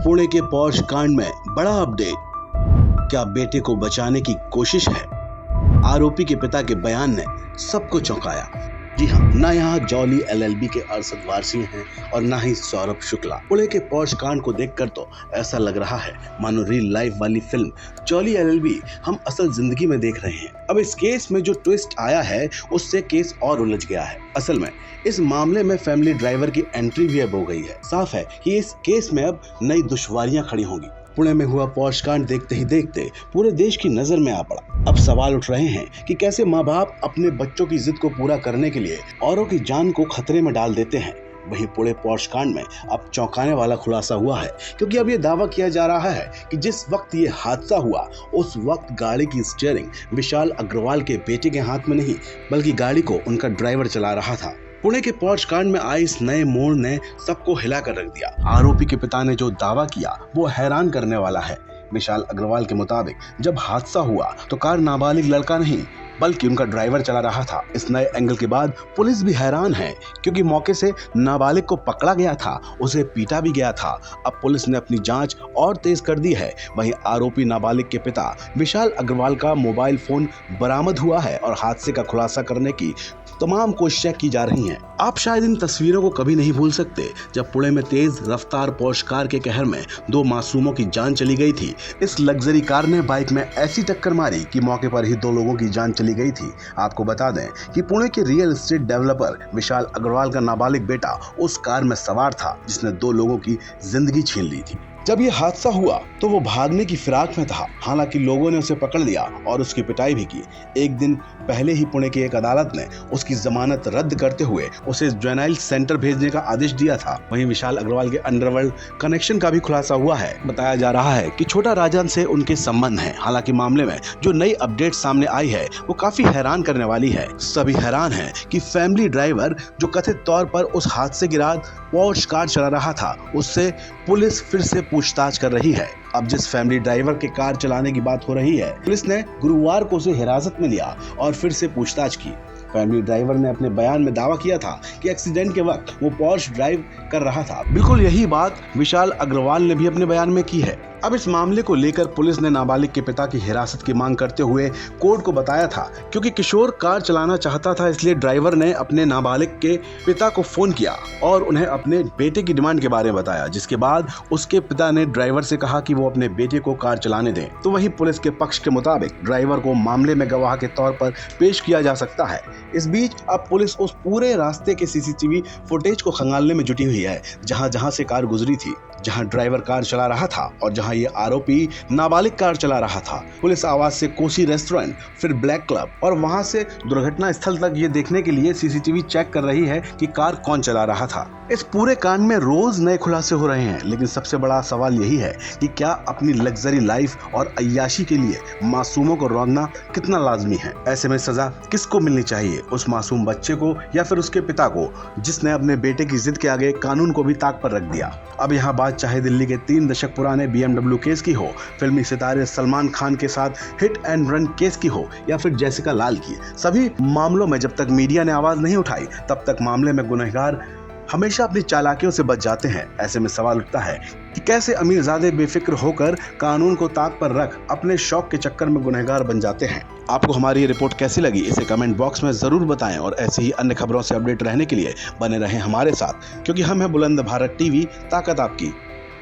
पुणे के पौष कांड में बड़ा अपडेट। क्या बेटे को बचाने की कोशिश है? आरोपी के पिता के बयान ने सबको चौंकाया। जी हाँ, ना यहाँ जॉली एलएलबी के अरशद वारसी हैं और ना ही सौरभ शुक्ला। पुणे के पौष कांड को देखकर तो ऐसा लग रहा है मानो रियल लाइफ वाली फिल्म जॉली एलएलबी हम असल जिंदगी में देख रहे हैं। अब इस केस में जो ट्विस्ट आया है उससे केस और उलझ गया है। असल में इस मामले में फैमिली ड्राइवर की एंट्री भी अब हो गई है। साफ है कि इस केस में अब नई दुश्वारियां खड़ी होंगी। पुणे में हुआ पौष कांड देखते ही देखते पूरे देश की नजर में आ पड़ा। अब सवाल उठ रहे हैं कि कैसे माँ बाप अपने बच्चों की जिद को पूरा करने के लिए औरों की जान को खतरे में डाल देते हैं। वहीं पुणे पौष कांड में अब चौंकाने वाला खुलासा हुआ है, क्योंकि अब ये दावा किया जा रहा है कि जिस वक्त ये हादसा हुआ उस वक्त गाड़ी की स्टीयरिंग विशाल अग्रवाल के बेटे के हाथ में नहीं बल्कि गाड़ी को उनका ड्राइवर चला रहा था। पुणे के पौष कांड में आए इस नए मोड़ ने सबको हिला कर रख दिया। आरोपी के पिता ने जो दावा किया वो हैरान करने वाला है। विशाल अग्रवाल के मुताबिक जब हादसा हुआ तो कार नाबालिग लड़का नहीं बल्कि उनका ड्राइवर चला रहा था। इस नए एंगल के बाद पुलिस भी हैरान है, क्योंकि मौके से नाबालिग को पकड़ा गया था, उसे पीटा भी गया था। अब पुलिस ने अपनी जांच और तेज कर दी है। वहीं आरोपी नाबालिग के पिता विशाल अग्रवाल का मोबाइल फोन बरामद हुआ है और हादसे का खुलासा करने की तमाम कोशिशें की जा रही हैं। आप शायद इन तस्वीरों को कभी नहीं भूल सकते जब पुणे में तेज रफ्तार पौष कार के कहर में दो मासूमों की जान चली गई थी। इस लग्जरी कार ने बाइक में ऐसी टक्कर मारी कि मौके पर ही दो लोगों की जान चली गई थी। आपको बता दें कि पुणे के रियल एस्टेट डेवलपर विशाल अग्रवाल का नाबालिग बेटा उस कार में सवार था जिसने दो लोगों की जिंदगी छीन ली थी। जब ये हादसा हुआ तो वो भागने की फिराक में था। हालांकि लोगों ने उसे पकड़ लिया और उसकी पिटाई भी की। एक दिन पहले ही पुणे की एक अदालत ने उसकी जमानत रद्द करते हुए उसे जुवेनाइल सेंटर भेजने का आदेश दिया था। वहीं विशाल अग्रवाल के अंडरवर्ल्ड कनेक्शन का भी खुलासा हुआ है। बताया जा रहा है कि छोटा राजन से उनके संबंध हैं। हालांकि मामले में जो नई अपडेट सामने आई है वो काफी हैरान करने वाली है। सभी हैरान हैं कि फैमिली ड्राइवर जो कथित तौर पर उस हादसे की रात पौष कार चला रहा था उससे पुलिस फिर से पूछताछ कर रही है। अब जिस फैमिली ड्राइवर के कार चलाने की बात हो रही है, पुलिस ने गुरुवार को उसे हिरासत में लिया और फिर से पूछताछ की। फैमिली ड्राइवर ने अपने बयान में दावा किया था कि एक्सीडेंट के वक्त वो पौष ड्राइव कर रहा था। बिल्कुल यही बात विशाल अग्रवाल ने भी अपने बयान में की है। अब इस मामले को लेकर पुलिस ने नाबालिग के पिता की हिरासत की मांग करते हुए कोर्ट को बताया था, क्योंकि किशोर कार चलाना चाहता था, इसलिए ड्राइवर ने अपने नाबालिग के पिता को फोन किया और उन्हें अपने बेटे की डिमांड के बारे में बताया, जिसके बाद उसके पिता ने ड्राइवर से कहा कि वो अपने बेटे को कार चलाने दें। तो वहीं पुलिस के पक्ष के मुताबिक ड्राइवर को मामले में गवाह के तौर पर पेश किया जा सकता है। इस बीच अब पुलिस उस पूरे रास्ते के सीसीटीवी फुटेज को खंगालने में जुटी हुई है, जहां से कार गुजरी थी, जहां ड्राइवर कार चला रहा था और जहां ये आरोपी नाबालिग कार चला रहा था। पुलिस आवाज से कोसी रेस्टोरेंट, फिर ब्लैक क्लब और वहां से दुर्घटना स्थल तक ये देखने के लिए सीसीटीवी चेक कर रही है कि कार कौन चला रहा था। इस पूरे कांड में रोज नए खुलासे हो रहे हैं, लेकिन सबसे बड़ा सवाल यही है कि क्या अपनी लग्जरी लाइफ और अय्याशी के लिए मासूमों को रौंदना कितना लाजमी है? ऐसे में सजा किसको मिलनी चाहिए, उस मासूम बच्चे को या फिर उसके पिता को जिसने अपने बेटे की जिद के आगे कानून को भी ताक पर रख दिया? अब यहाँ बात चाहे दिल्ली के 3 दशक पुराने BMW केस की हो, फिल्मी सितारे सलमान खान के साथ हिट एंड रन केस की हो या फिर जैसिका लाल की, सभी मामलों में जब तक मीडिया ने आवाज नहीं उठाई तब तक मामले में गुनहगार हमेशा अपनी चालाकियों से बच जाते हैं। ऐसे में सवाल उठता है कि कैसे अमीरजादे बेफिक्र होकर कानून को ताक पर रख अपने शौक के चक्कर में गुनहगार बन जाते हैं। आपको हमारी ये रिपोर्ट कैसी लगी इसे कमेंट बॉक्स में जरूर बताएं और ऐसी ही अन्य खबरों से अपडेट रहने के लिए बने रहें हमारे साथ, क्योंकि हम हैं बुलंद भारत टीवी, ताकत आपकी।